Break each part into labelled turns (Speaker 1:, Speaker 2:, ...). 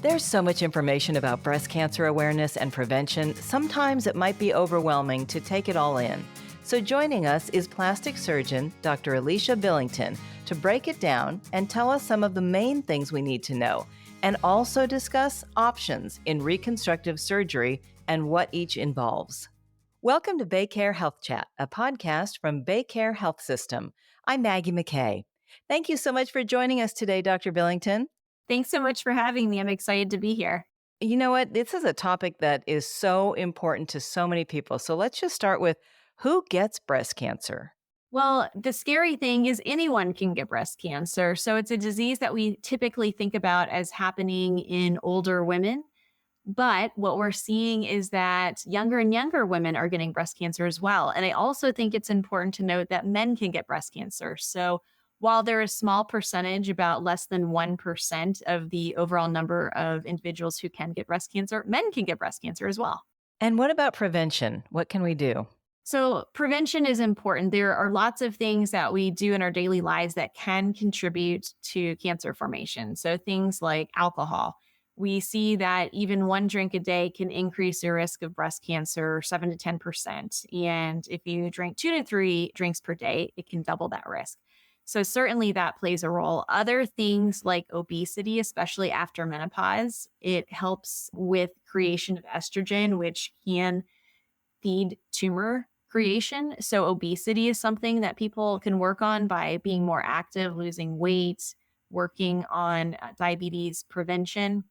Speaker 1: There's so much information about breast cancer awareness and prevention, sometimes it might be overwhelming to take it all in. So joining us is plastic surgeon Dr. Alicia Billington to break it down and tell us some of the main things we need to know, and also discuss options in reconstructive surgery and what each involves. Welcome to Baycare Health Chat, a podcast from Baycare Health System. I'm Maggie McKay. Thank you so much for joining us today, Dr. Billington.
Speaker 2: Thanks so much for having me. I'm excited to be here.
Speaker 1: You know what? This is a topic that is so important to so many people. So let's just start with who gets breast cancer?
Speaker 2: Well, the scary thing is anyone can get breast cancer. So it's a disease that we typically think about as happening in older women. But what we're seeing is that younger and younger women are getting breast cancer as well. And I also think it's important to note that men can get breast cancer. So while there is a small percentage, about less than 1% of the overall number of individuals who can get breast cancer, men can get breast cancer as well.
Speaker 1: And what about prevention? What can we do?
Speaker 2: So prevention is important. There are lots of things that we do in our daily lives that can contribute to cancer formation. So things like alcohol. We see that even one drink a day can increase your risk of breast cancer 7 to 10%. And if you drink 2 to 3 drinks per day, it can double that risk. So certainly that plays a role. Other things like obesity, especially after menopause, it helps with creation of estrogen, which can feed tumor creation. So obesity is something that people can work on by being more active, losing weight, working on diabetes prevention.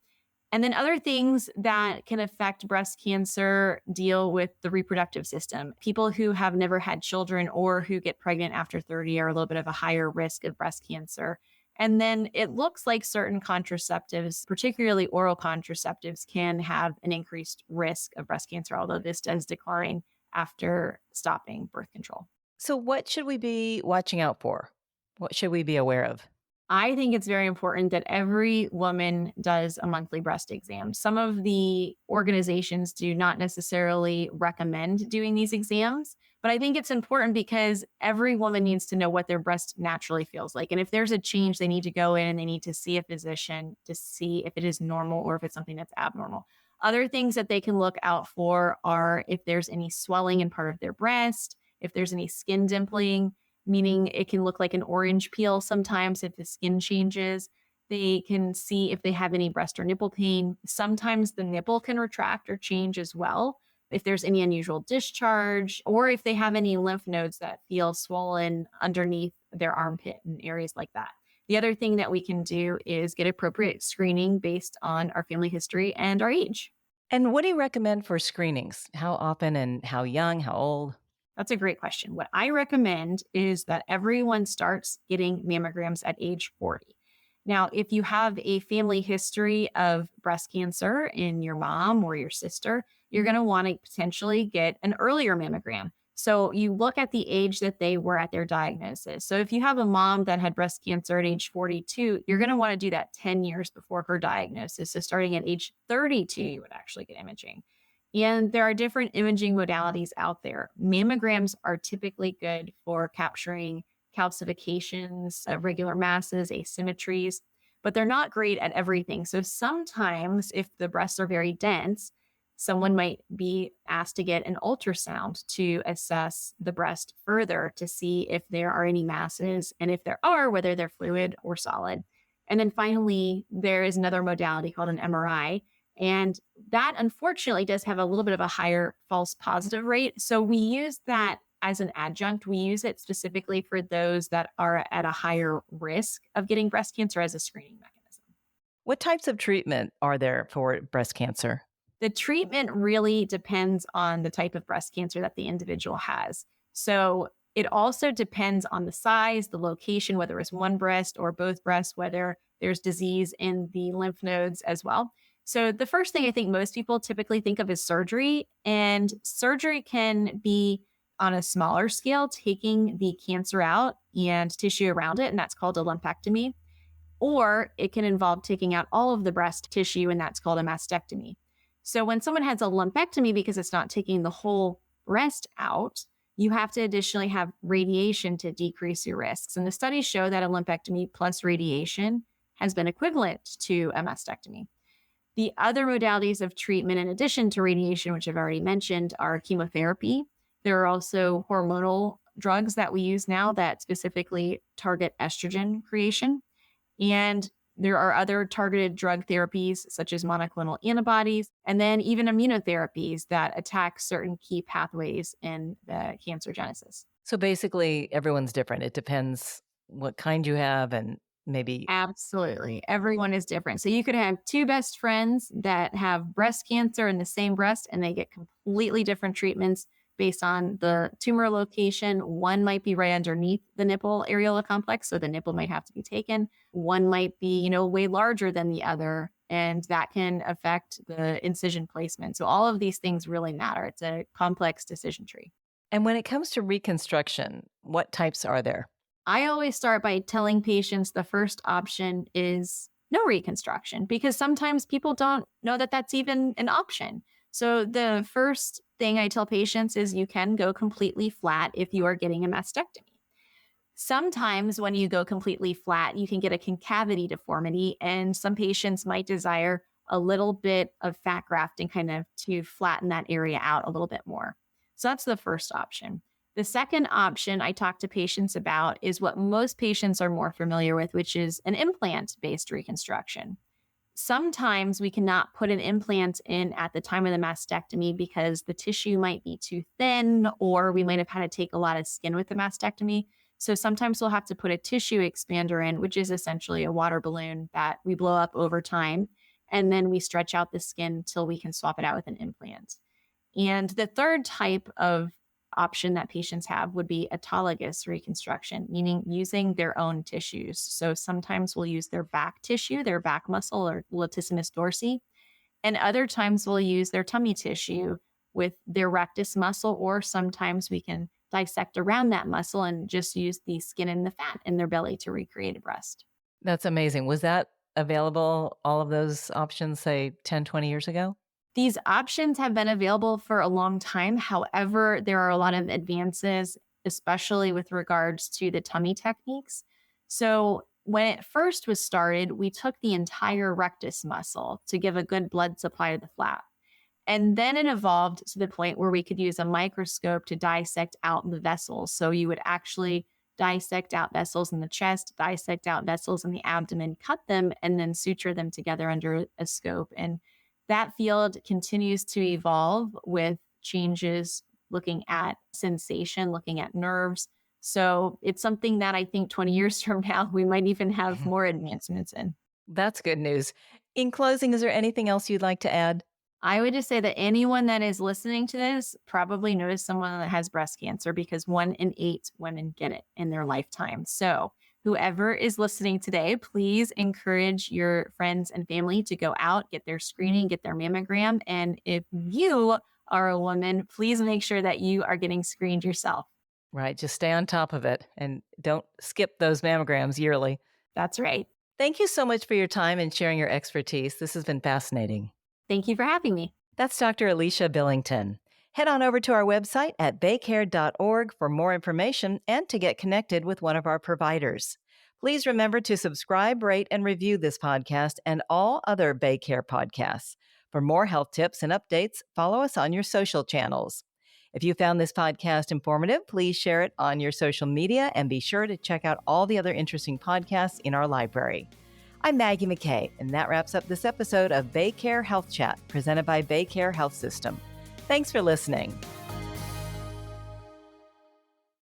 Speaker 2: And then other things that can affect breast cancer deal with the reproductive system. People who have never had children or who get pregnant after 30 are a little bit of a higher risk of breast cancer. And then it looks like certain contraceptives, particularly oral contraceptives, can have an increased risk of breast cancer, although this does decline after stopping birth control.
Speaker 1: So what should we be watching out for? What should we be aware of?
Speaker 2: I think it's very important that every woman does a monthly breast exam. Some of the organizations do not necessarily recommend doing these exams, but I think it's important because every woman needs to know what their breast naturally feels like. And if there's a change, they need to go in and they need to see a physician to see if it is normal or if it's something that's abnormal. Other things that they can look out for are if there's any swelling in part of their breast, if there's any skin dimpling, meaning it can look like an orange peel sometimes if the skin changes. They can see if they have any breast or nipple pain. Sometimes the nipple can retract or change as well. If there's any unusual discharge, or if they have any lymph nodes that feel swollen underneath their armpit and areas like that. The other thing that we can do is get appropriate screening based on our family history and our age.
Speaker 1: And what do you recommend for screenings? How often and how young, how old?
Speaker 2: That's a great question. What I recommend is that everyone starts getting mammograms at age 40. Now, if you have a family history of breast cancer in your mom or your sister, you're going to want to potentially get an earlier mammogram. So you look at the age that they were at their diagnosis. So if you have a mom that had breast cancer at age 42, you're going to want to do that 10 years before her diagnosis. So starting at age 32, you would actually get imaging. And there are different imaging modalities out there. Mammograms are typically good for capturing calcifications, irregular masses, asymmetries, but they're not great at everything. So sometimes if the breasts are very dense, someone might be asked to get an ultrasound to assess the breast further to see if there are any masses, and if there are, whether they're fluid or solid. And then finally, there is another modality called an MRI. And that unfortunately does have a little bit of a higher false positive rate. So we use that as an adjunct. We use it specifically for those that are at a higher risk of getting breast cancer as a screening mechanism.
Speaker 1: What types of treatment are there for breast cancer?
Speaker 2: The treatment really depends on the type of breast cancer that the individual has. So it also depends on the size, the location, whether it's one breast or both breasts, whether there's disease in the lymph nodes as well. So the first thing I think most people typically think of is surgery, and surgery can be on a smaller scale, taking the cancer out and tissue around it, and that's called a lumpectomy. Or it can involve taking out all of the breast tissue, and that's called a mastectomy. So when someone has a lumpectomy, because it's not taking the whole breast out, you have to additionally have radiation to decrease your risks. And the studies show that a lumpectomy plus radiation has been equivalent to a mastectomy. The other modalities of treatment, in addition to radiation, which I've already mentioned, are chemotherapy. There are also hormonal drugs that we use now that specifically target estrogen creation. And there are other targeted drug therapies, such as monoclonal antibodies, and then even immunotherapies that attack certain key pathways in the cancer genesis.
Speaker 1: So basically, everyone's different. It depends what kind you have and maybe.
Speaker 2: Absolutely. Everyone is different. So you could have two best friends that have breast cancer in the same breast, and they get completely different treatments based on the tumor location. One might be right underneath the nipple areola complex, so the nipple might have to be taken. One might be, way larger than the other, and that can affect the incision placement. So all of these things really matter. It's a complex decision tree.
Speaker 1: And when it comes to reconstruction, what types are there?
Speaker 2: I always start by telling patients the first option is no reconstruction, because sometimes people don't know that that's even an option. So the first thing I tell patients is you can go completely flat if you are getting a mastectomy. Sometimes when you go completely flat, you can get a concavity deformity, and some patients might desire a little bit of fat grafting kind of to flatten that area out a little bit more. So that's the first option. The second option I talk to patients about is what most patients are more familiar with, which is an implant-based reconstruction. Sometimes we cannot put an implant in at the time of the mastectomy because the tissue might be too thin, or we might have had to take a lot of skin with the mastectomy. So sometimes we'll have to put a tissue expander in, which is essentially a water balloon that we blow up over time, and then we stretch out the skin till we can swap it out with an implant. And the third type of option that patients have would be autologous reconstruction, meaning using their own tissues. So sometimes we'll use their back tissue, their back muscle or latissimus dorsi, and other times we'll use their tummy tissue with their rectus muscle, or sometimes we can dissect around that muscle and just use the skin and the fat in their belly to recreate a breast.
Speaker 1: That's amazing. Was that available, all of those options, say 10, 20 years ago?
Speaker 2: These options have been available for a long time. However, there are a lot of advances, especially with regards to the tummy techniques. So when it first was started, we took the entire rectus muscle to give a good blood supply to the flap. And then it evolved to the point where we could use a microscope to dissect out the vessels. So you would actually dissect out vessels in the chest, dissect out vessels in the abdomen, cut them, and then suture them together under a scope. And that field continues to evolve with changes looking at sensation, looking at nerves. So it's something that I think 20 years from now, we might even have more advancements in.
Speaker 1: That's good news. In closing, is there anything else you'd like to add?
Speaker 2: I would just say that anyone that is listening to this probably knows someone that has breast cancer, because 1 in 8 women get it in their lifetime. So whoever is listening today, please encourage your friends and family to go out, get their screening, get their mammogram. And if you are a woman, please make sure that you are getting screened yourself.
Speaker 1: Right. Just stay on top of it and don't skip those mammograms yearly.
Speaker 2: That's right.
Speaker 1: Thank you so much for your time and sharing your expertise. This has been fascinating.
Speaker 2: Thank you for having me.
Speaker 1: That's Dr. Alicia Billington. Head on over to our website at baycare.org for more information and to get connected with one of our providers. Please remember to subscribe, rate, and review this podcast and all other Baycare podcasts. For more health tips and updates, follow us on your social channels. If you found this podcast informative, please share it on your social media and be sure to check out all the other interesting podcasts in our library. I'm Maggie McKay, and that wraps up this episode of Baycare Health Chat, presented by Baycare Health System. Thanks for listening.